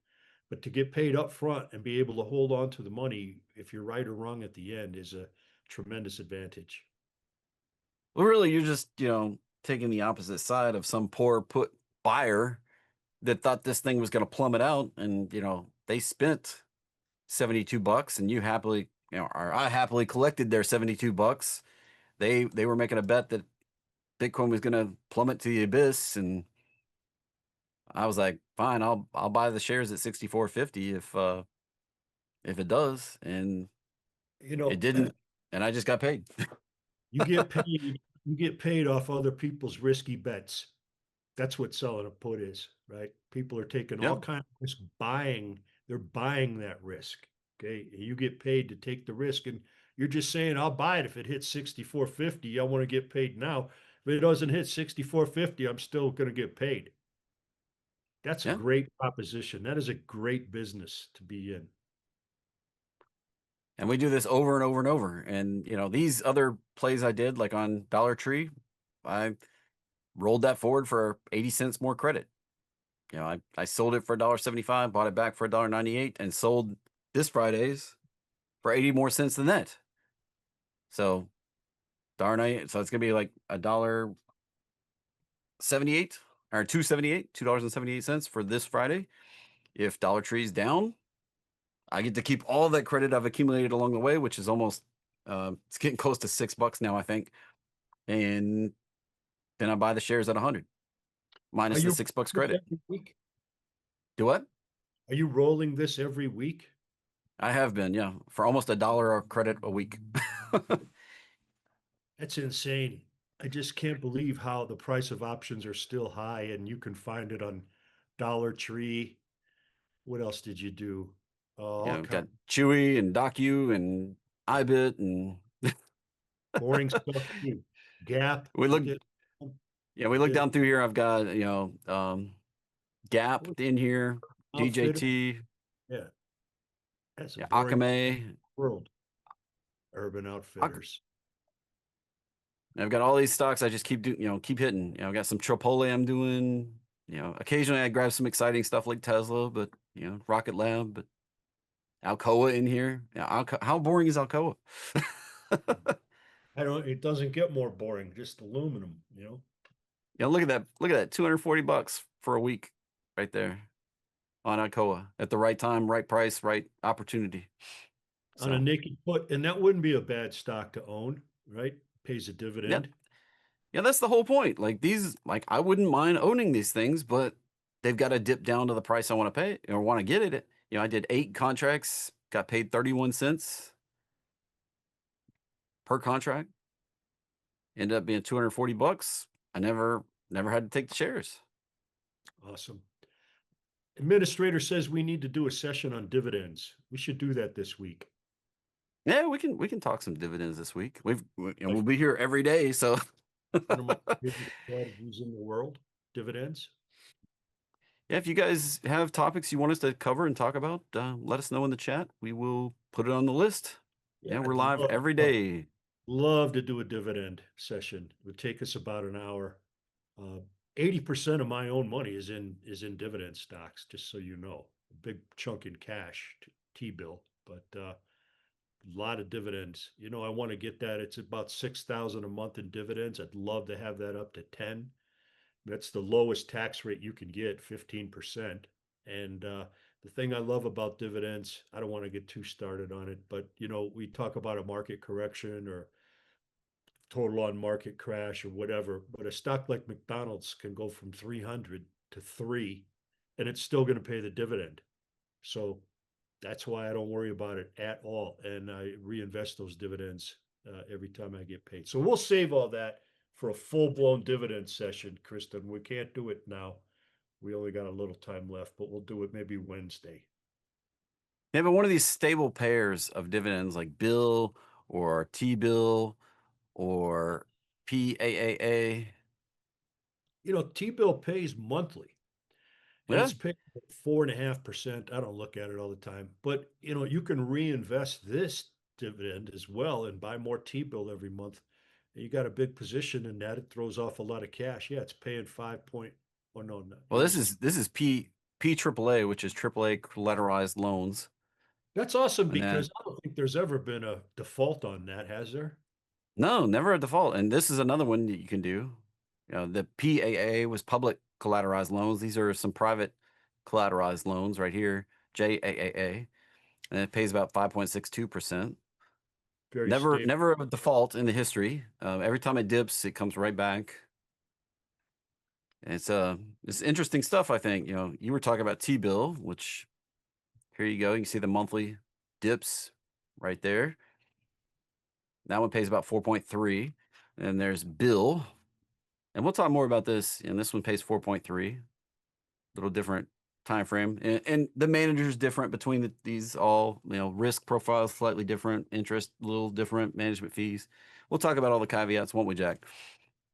But to get paid up front and be able to hold on to the money if you're right or wrong at the end is a tremendous advantage. Well, really, you're just, taking the opposite side of some poor put buyer that thought this thing was going to plummet out, and they spent $72, and you happily, or I happily collected their $72. They were making a bet that Bitcoin was going to plummet to the abyss, and I was like, fine, I'll buy the shares at 64.50 if it does, and You it know, didn't, and I just got paid. you get paid off other people's risky bets. That's what selling a put is, right? People are taking all Yep. kind of risk buying, they're buying that risk. Okay. You get paid to take the risk, and you're just saying, I'll buy it if it hits 64.50. I want to get paid now. If it doesn't hit 64.50, I'm still going to get paid. That's a Yeah. great proposition. That is a great business to be in. And we do this over and over and over. And these other plays I did, like on Dollar Tree, I rolled that forward for 80 cents more credit. I sold it for $1.75, bought it back for $1.98, and sold this Friday's for 80 more cents than that. So darn I so it's gonna be like $1.78 or 2.78, $2.78 for this Friday. If Dollar Tree's down, I get to keep all that credit I've accumulated along the way, which is almost it's getting close to $6 now, I think. And then I buy the shares at 100 Are minus the you $6 this credit. every week? Do what? Are you rolling this every week? I have been, yeah, for almost $1 of credit a week. That's insane. I just can't believe how the price of options are still high and you can find it on Dollar Tree. What else did you do? All kind Got Chewy and Docu and of iBit, and boring stuff too. Gap, we you look get yeah, we you look get down through here. I've got, Gap what in here, outfit. DJT, Yeah, that's a yeah, boring Akamai. world. Urban Outfitters. I've got all these stocks I just keep doing, keep hitting. I've got some Chipotle I'm doing. Occasionally I grab some exciting stuff like Tesla, but Rocket Lab, but Alcoa in here. Yeah, how boring is Alcoa? I don't. It doesn't get more boring. Just aluminum. Look at that. Look at that. $240 for a week right there on Alcoa at the right time, right price, right opportunity. On a So, naked foot, and that wouldn't be a bad stock to own, right? Pays a yeah. dividend. Yeah, that's the whole point. Like I wouldn't mind owning these things, but they've got to dip down to the price I want to pay or want to get it. I did 8 contracts, got paid 31 cents per contract, ended up being $240. I never had to take the shares. Awesome. Administrator says we need to do a session on dividends. We should do that this week. Yeah, we can talk some dividends this week. And we'll Like be here every day. So one of my favorite strategies in the world, dividends. yeah, if you guys have topics you want us to cover and talk about, let us know in the chat. We will put it on the list. Yeah, Yeah, we're I'd live love, every love, day. love to do a dividend session. It would take us about an hour. 80% of my own money is in dividend stocks, just so you know. A big chunk in cash, T-bill, but a lot of dividends. I want to get that. It's about 6,000 a month in dividends. I'd love to have that up to 10. That's the lowest tax rate you can get, 15%. And the thing I love about dividends, I don't want to get too started on it, but we talk about a market correction or total on market crash or whatever, but a stock like McDonald's can go from 300 to 3 and it's still going to pay the dividend. So that's why I don't worry about it at all. And I reinvest those dividends every time I get paid. So we'll save all that for a full blown dividend session, Kristen. We can't do it now. We only got a little time left, but we'll do it maybe Wednesday. Yeah, but one of these stable pairs of dividends like Bill or T-bill or PAAA. T-bill pays monthly and Yeah. it's paying 4.5%. I don't look at it all the time, but you can reinvest this dividend as well and buy more T-bill every month. You got a big position in that. It throws off a lot of cash. Yeah, it's paying 5 point. Oh no, no, Well, it this is. is this is P triple A, which is AAA collateralized loans. That's awesome And then because I don't think there's ever been a default on that, has there? no, never a default. And this is another one that you can do. The PAA was public collateralized loans. These are some private collateralized loans right here, JAAA, and it pays about 5.62%. Very stable. Never a default in the history. Every time it dips, it comes right back. And it's interesting stuff, I think. You were talking about T-bill, which here you go. You can see the monthly dips right there. That one pays about 4.3. And there's bill. And we'll talk more about this. And this one pays 4.3. Little different time frame. And the manager's different between these all, risk profiles slightly different, interest a little different, management fees. We'll talk about all the caveats, won't we, Jack?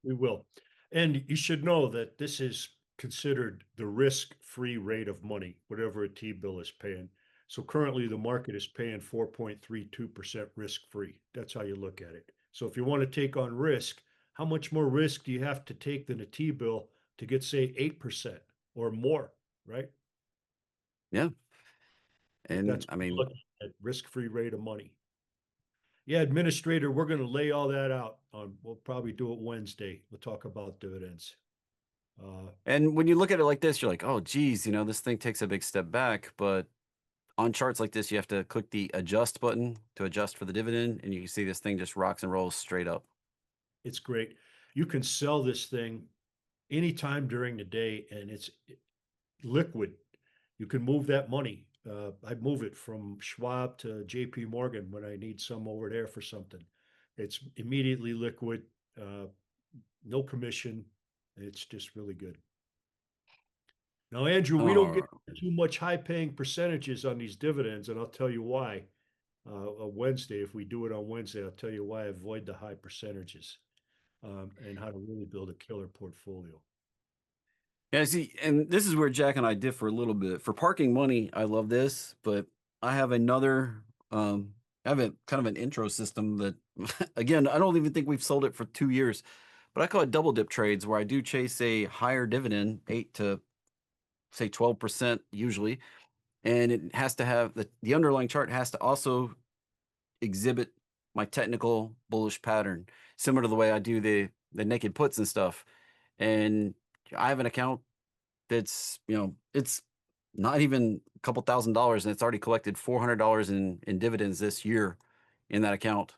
We will. And you should know that this is considered the risk-free rate of money, whatever a T-bill is paying. So currently the market is paying 4.32% risk-free. That's how you look at it. So if you want to take on risk, how much more risk do you have to take than a T-bill to get, say, 8% or more, right? Yeah. But And that's I what we're mean, looking at, risk-free rate of money. Yeah, administrator, we're going to lay all that out on, we'll probably do it Wednesday. We'll talk about dividends. Uh, and when you look at it like this, you're like, oh, geez, this thing takes a big step back. But on charts like this, you have to click the adjust button to adjust for the dividend. And you can see this thing just rocks and rolls straight up. It's great. You can sell this thing anytime during the day and it's liquid. You can move that money. I move it from Schwab to JP Morgan when I need some over there for something. It's immediately liquid, uh, no commission. It's just really good. Now, Andrew, we don't get Oh, too much high paying percentages on these dividends, and I'll tell you why. On Wednesday, if we do it on Wednesday, I'll tell you why I avoid the high percentages and how to really build a killer portfolio. yeah, see, and this is where Jack and I differ a little bit. For parking money, I love this, but I have another, I have a kind of an intro system that, again, I don't even think we've sold it for 2 years, but I call it double dip trades where I do chase a higher dividend, 8 to say 12% usually, and it has to have the underlying chart has to also exhibit my technical bullish pattern, similar to the way I do the naked puts and stuff. And I have an account that's it's not even a couple $1,000s, and it's already collected $400 in dividends this year in that account.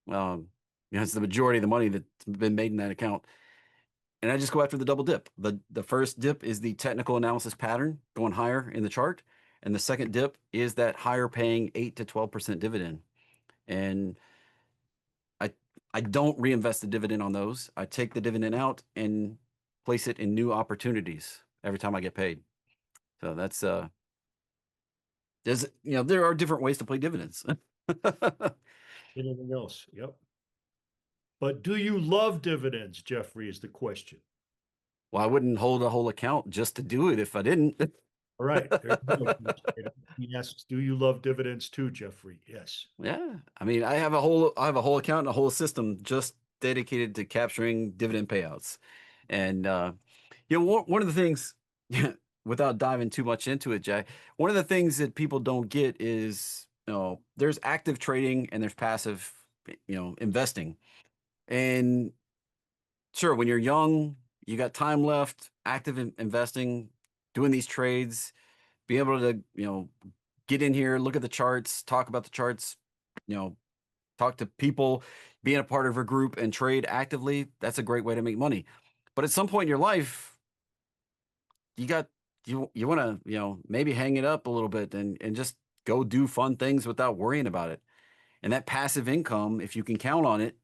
It's the majority of the money that's been made in that account. And I just go after the double dip. The first dip is the technical analysis pattern going higher in the chart, and the second dip is that higher paying 8 to 12% dividend. And I I don't reinvest the dividend on those. I take the dividend out and place it in new opportunities every time I get paid. So there are different ways to play dividends. Anything else? Yep. But do you love dividends, Jeffrey, is the question. Well, I wouldn't hold a whole account just to do it if I didn't. All right. There you go. He asks, do you love dividends too, Jeffrey? Yes. Yeah. I mean, I have a whole account and a whole system just dedicated to capturing dividend payouts. And one of the things without diving too much into it, Jay, one of the things that people don't get is, there's active trading and there's passive, investing. And sure, when you're young, you got time left, active investing, doing these trades, be able to, get in here, look at the charts, talk about the charts, you know, talk to people, being a part of a group and trade actively. That's a great way to make money. But at some point in your life, you got you want to, maybe hang it up a little bit and just go do fun things without worrying about it. And that passive income, if you can count on it,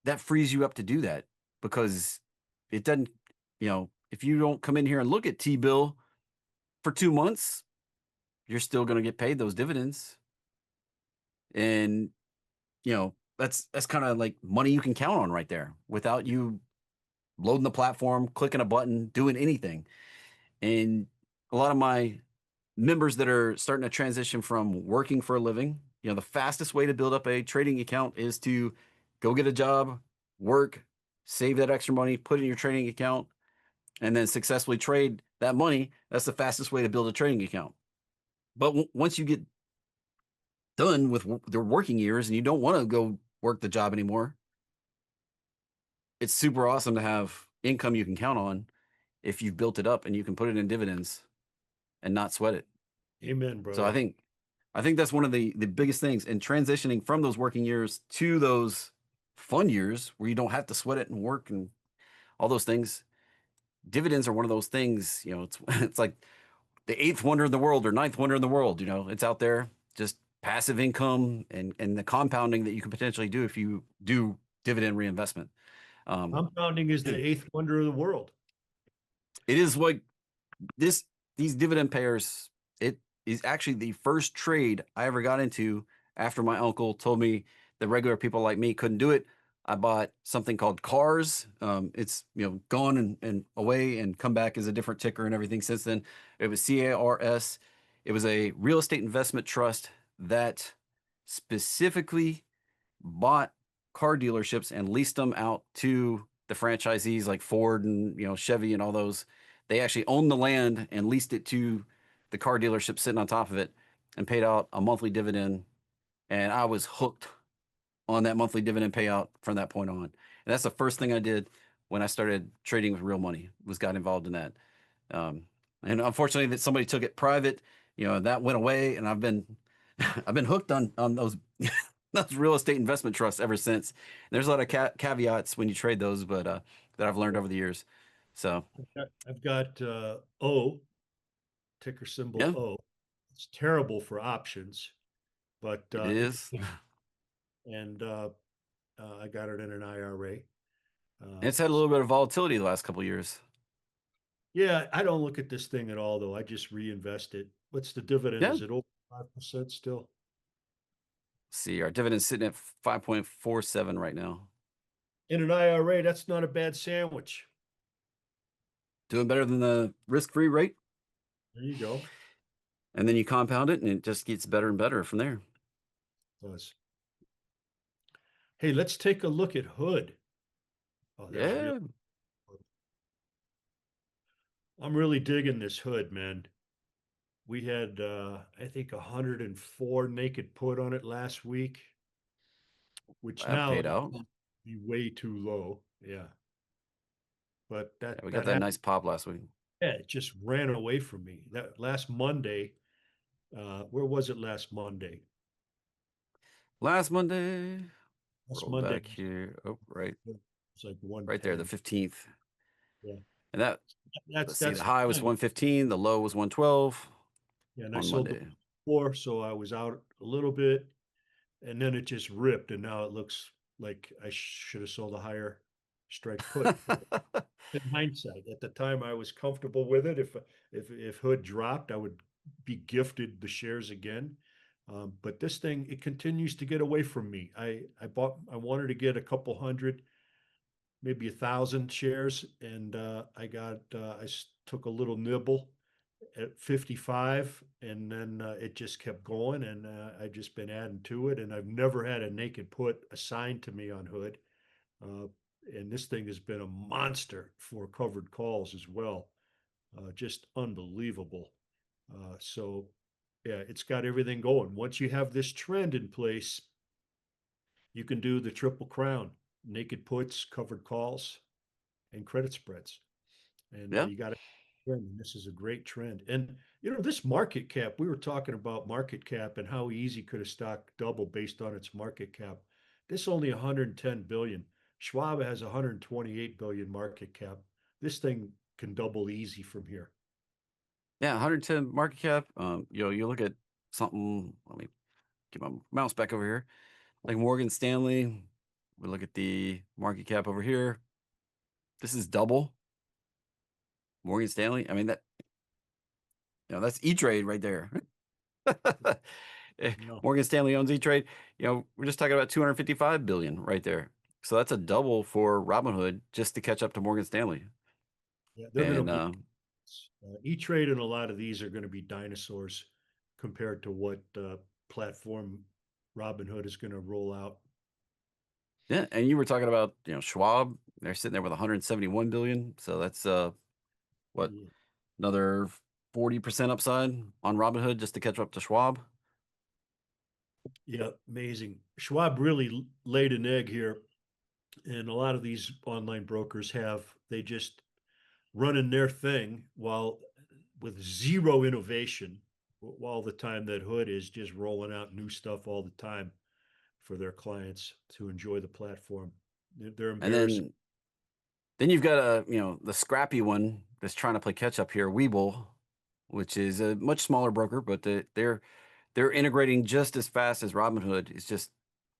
that frees you up to do that because it doesn't, if you don't come in here and look at T-bill for 2 months, you're still going to get paid those dividends. And, that's kind of like money you can count on right there without you loading the platform, clicking a button, doing anything. And a lot of my members that are starting to transition from working for a living, the fastest way to build up a trading account is to go get a job, work, save that extra money, put it in your trading account, and then successfully trade that money. That's the fastest way to build a trading account. But once you get done with their working years and you don't want to go work the job anymore, it's super awesome to have income you can count on if you've built it up and you can put it in dividends and not sweat it. Amen, So brother. I think that's one of the biggest things in transitioning from those working years to those fun years where you don't have to sweat it and work and all those things. Dividends are one of those things, it's it's like the eighth wonder in the world or ninth wonder in the world, it's out there, just passive income and the compounding that you can potentially do if you do dividend reinvestment. Um, Compounding is the eighth wonder of the world. it is what this these dividend payers, it is actually the first trade I ever got into after my uncle told me that regular people like me couldn't do it. I bought something called cars. It's gone and away and come back as a different ticker and everything since then. It was CARS. It was a real estate investment trust that specifically bought car dealerships and leased them out to the franchisees like Ford and Chevy and all those. They actually owned the land and leased it to the car dealership sitting on top of it and paid out a monthly dividend. And I was hooked on that monthly dividend payout from that point on. And that's the first thing I did when I started trading with real money, was got involved in that. Um, and unfortunately, that somebody took it private, that went away, and I've been I've been hooked on those those real estate investment trusts ever since. There's a lot of caveats when you trade those, but that I've learned over the years. So I've got O, ticker symbol yeah, O. It's terrible for options, but it it is. and I got it in an IRA. And it's had a little bit of volatility the last couple of years. Yeah, I don't look at this thing at all, though. I just reinvest it. What's the dividend? Yeah. Is it over 5% still? Let's see, our dividend's sitting at 5.47 right now. In an IRA, that's not a bad sandwich. Doing better than the risk-free rate. There you go. And then you compound it and it just gets better and better from there. Does. Hey, let's take a look at Hood. Oh, that's real. Yeah. I'm really digging this Hood, man. We had, I think, 104 naked put on it last week, which That now paid out. be way too low. Yeah, but Yeah, we got that that happened. nice pop last week. Yeah, it just ran away from me. That last Monday, where was it last Monday? Last Monday, Last roll Monday back here. Oh, right, was like right there, the 110. 15th. Yeah, And that, that's let's see, the that's high was fine. 115, the low was 112 Yeah, and I on sold the Monday. four, so I was out a little bit, and then it just ripped, and now it looks like I should have sold a higher strike put. But in hindsight, at the time, I was comfortable with it. If Hood dropped, I would be gifted the shares again. But this thing, it continues to get away from me. I wanted to get a couple hundred, maybe 1,000 shares, and I took a little nibble at 55, and then it just kept going, and I just been adding to it, and I've never had a naked put assigned to me on Hood. Uh, and this thing has been a monster for covered calls as well. Just unbelievable. So yeah, it's got everything going. Once you have this trend in place, you can do the triple crown: naked puts, covered calls, and credit spreads. And Yeah. you got to trend. This is a great trend. And this market cap, we were talking about market cap and how easy could a stock double based on its market cap. This only 110 billion. Schwab has 128 billion market cap. This thing can double easy from here. Yeah. 110 market cap. You look at something, let me get my mouse back over here. Like Morgan Stanley. We look at the market cap over here. This is double Morgan Stanley. I mean, that's E-Trade right there. No. Morgan Stanley owns E-Trade. We're just talking about 255 billion right there. So that's a double for Robinhood just to catch up to Morgan Stanley. Yeah, they're going to And blow. E-Trade and a lot of these are going to be dinosaurs compared to what platform Robinhood is going to roll out. yeah, and you were talking about, Schwab, they're sitting there with 171 billion. So that's what, Yeah, another 40% upside on Robinhood just to catch up to Schwab. yeah, amazing. Schwab really laid an egg here, and a lot of these online brokers have. They just running their thing while with zero innovation, while the time that Hood is just rolling out new stuff all the time for their clients to enjoy the platform. They're And embarrassing. then you've got the scrappy one that's trying to play catch up here, Webull, which is a much smaller broker, but they're integrating just as fast as Robinhood. It's just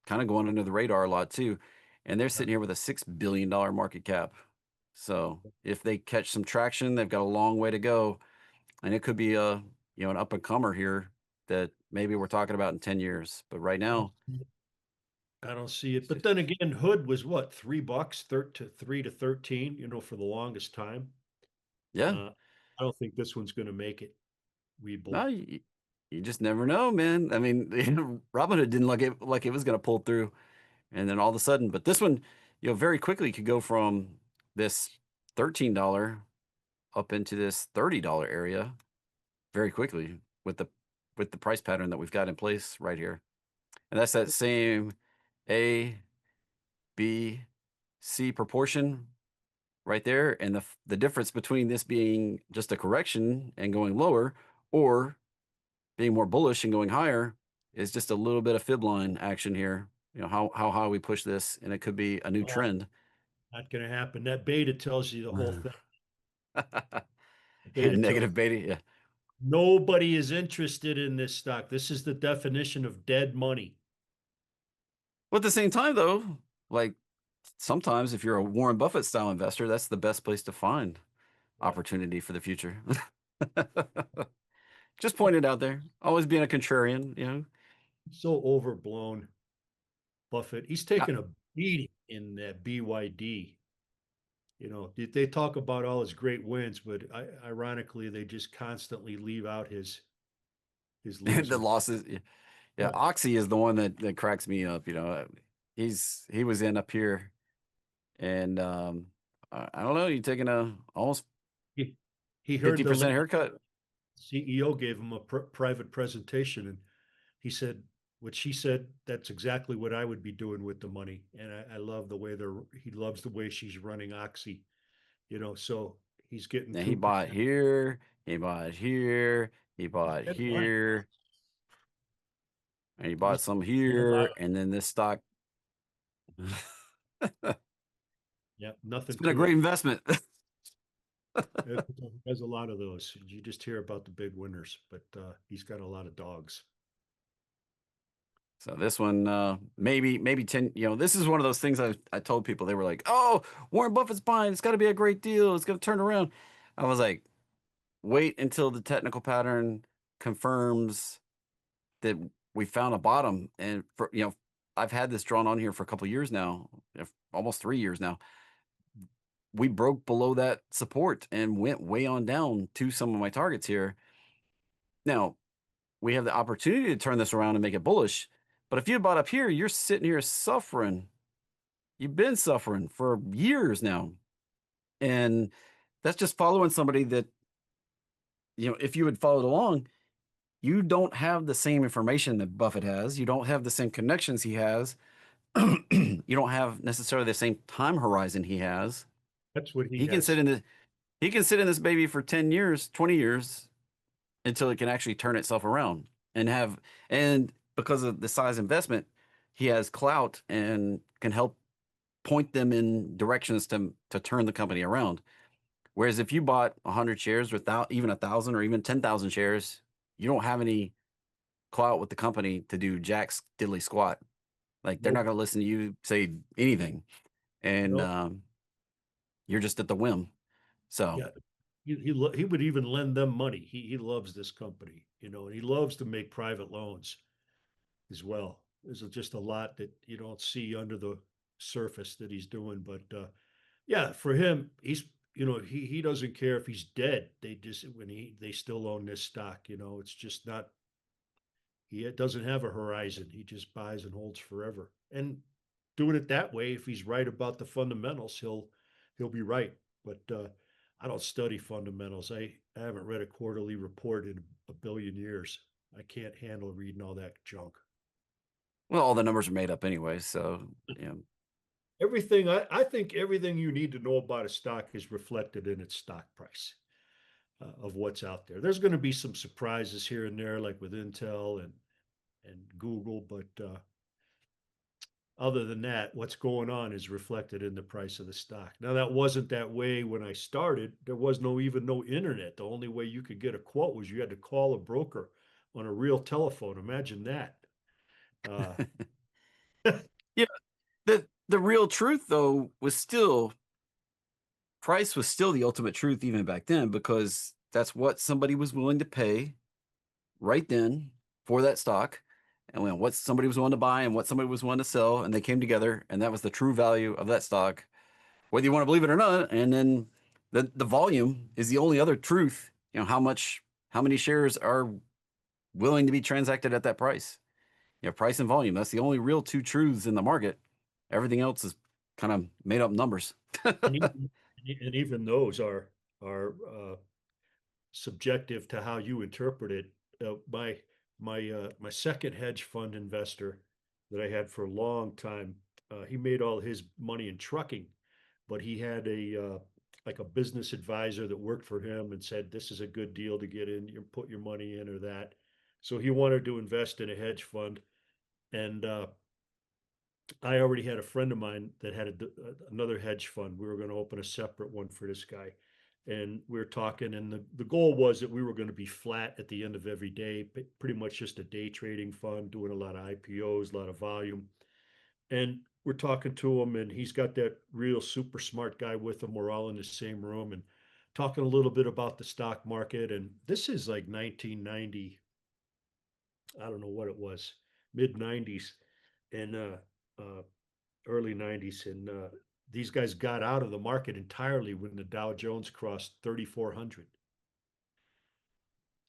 kind of going under the radar a lot too. And they're sitting here with a $6 billion market cap. So if they catch some traction, they've got a long way to go. And it could be an up and comer here that maybe we're talking about in 10 years. But right I don't now, see it. I don't see it. it's But just, then again, Hood was what, $3, 3 to 13, for the longest time. yeah, I don't think this one's going to make it. Weeble. no, you just never know, man. I mean, Robinhood didn't like it was going to pull through. And then all of a sudden, but this one, very quickly could go from this $13 up into this $30 area very quickly with the price pattern that we've got in place right here. And that's that same A, B, C proportion right there. And the difference between this being just a correction and going lower or being more bullish and going higher is just a little bit of fib line action here. How high we push this, and it could be a new Oh, trend. not going to happen. That beta tells you the whole thing. Beta tells Negative beta, yeah. nobody is interested in this stock. This is the definition of dead money. But at the same time, though, like sometimes if you're a Warren Buffett style investor, that's the best place to find Yeah. opportunity for the future. Just point it out there. Always being a contrarian. So overblown. Buffett, he's Uh, taken a beating in that BYD. They talk about all his great wins, but ironically, they just constantly leave out his the losers. losses, yeah. Yeah, Yeah, Oxy is the one that cracks me up. He was in up here, and I don't know. You taking a almost he, he heard the 50% lady haircut. CEO gave him a private presentation, and he said what she said. That's exactly what I would be doing with the money, and I love the way he loves the way she's running Oxy. So he's getting And he 2%. bought here, he bought here, he bought Dead money. here, and he bought He's some live here, out. and then this stock. Yeah, It's nothing been a to great it. investment. There's a lot of those. You just hear about the big winners, but he's got a lot of dogs. So this one, maybe 10, this is one of those things I told people. They were like, oh, Warren Buffett's buying. It's got to be a great deal. It's going to turn around. I was like, wait until the technical pattern confirms that we found a bottom. And I've had this drawn on here for a couple of years now, almost 3 years now. We broke below that support and went way on down to some of my targets here. Now, we have the opportunity to turn this around and make it bullish. But if you bought up here, you're sitting here suffering. You've been suffering for years now. And that's just following somebody that, if you had followed along, you don't have the same information that Buffett has. You don't have the same connections he has. You don't have necessarily the same time horizon he has. That's what he He can sit has. in the he can sit in this baby for 10 years, 20 years until it can actually turn itself around and because of the size investment, he has clout and can help point them in directions to turn the company around. Whereas if you bought 100 shares without even 1,000 or even 10,000 shares, you don't have any clout with the company to do jack's diddly squat. Like they're not Nope. going to listen to you say anything, and Nope. you're just at the whim. So Yeah. He would even lend them money. He loves this company, and he loves to make private loans as well. There's just a lot that you don't see under the surface that he's doing. But yeah, for him, he doesn't care if he's dead. They still own this stock. It's just not. He doesn't have a horizon. He just buys and holds forever. And doing it that way, if he's right about the fundamentals, he'll be right. But I don't study fundamentals. I haven't read a quarterly report in a billion years. I can't handle reading all that junk. Well, all the numbers are made up anyway, so I think everything you need to know about a stock is reflected in its stock price of what's out there. There's going to be some surprises here and there, like with Intel and Google, but other than that, what's going on is reflected in the price of the stock. Now, that wasn't that way when I started. There was even no internet. The only way you could get a quote was you had to call a broker on a real telephone. Imagine that. Uh, yeah. The real truth though was still price was still the ultimate truth even back then because that's what somebody was willing to pay right then for that stock, and when what somebody was willing to buy and what somebody was willing to sell, and they came together, and that was the true value of that stock, whether you want to believe it or not. And then the volume is the only other truth. How many shares are willing to be transacted at that price. Price and volume. That's the only real two truths in the market. Everything else is kind of made up numbers. and even those are subjective to how you interpret it. My second hedge fund investor that I had for a long time, he made all his money in trucking, but he had a like a business advisor that worked for him and said this is a good deal to get in. You put your money in or that. So he wanted to invest in a hedge fund, and I already had a friend of mine that had another hedge fund. We were going to open a separate one for this guy. And we were talking, and the goal was that we were going to be flat at the end of every day, pretty much just a day trading fund, doing a lot of IPOs, a lot of volume. And we're talking to him, and he's got that real super smart guy with him. We're all in the same room and talking a little bit about the stock market. And this is like 1990, I don't know what it was, mid 90s. And uh, early 90s. And these guys got out of the market entirely when the Dow Jones crossed 3,400.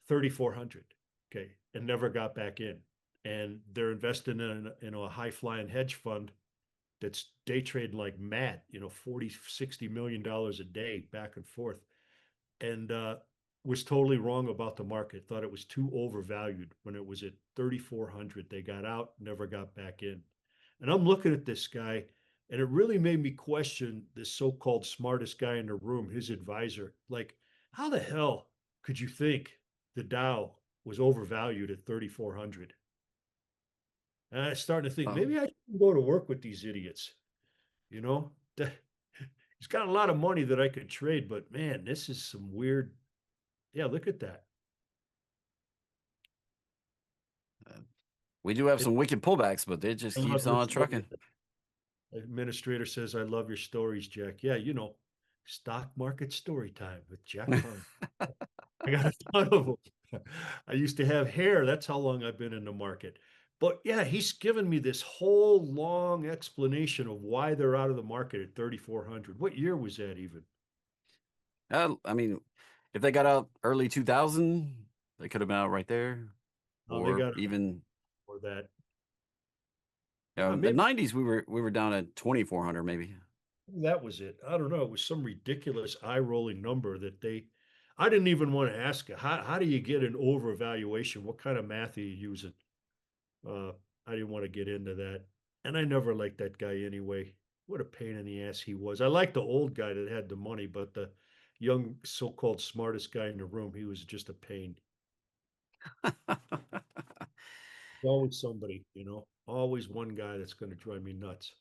3,400. Okay. And never got back in. And they're investing in a high flying hedge fund that's day trading like mad, 40, $60 million a day back and forth. And was totally wrong about the market. Thought it was too overvalued when it was at 3,400. They got out, never got back in. And I'm looking at this guy, and it really made me question this so-called smartest guy in the room, his advisor. Like, how the hell could you think the Dow was overvalued at 3,400? And I started to think Oh, maybe I should go to work with these idiots. You know, he's got a lot of money that I could trade, but man, this is some weird. Yeah, look at that. we do have It, some wicked pullbacks, but it just I keeps love your on story. trucking. Administrator says, I love your stories, Jack. Yeah, stock market story time with Jack Carmen. I got a ton of them. I used to have hair. That's how long I've been in the market. But yeah, he's given me this whole long explanation of why they're out of the market at 3,400. What year was that even? I mean, if they got out early 2000, they could have been out right there, Oh, they or got it even for that. the Maybe 90s. We were down at 2400 maybe. that was it. I don't know. It was some ridiculous eye rolling number that I didn't even want to ask it. How do you get an overvaluation? What kind of math are you using? Uh, I didn't want to get into that. And I never liked that guy anyway. What a pain in the ass he was. I liked the old guy that had the money, but the young, so called smartest guy in the room, he was just a pain. Always somebody, always one guy that's going to drive me nuts.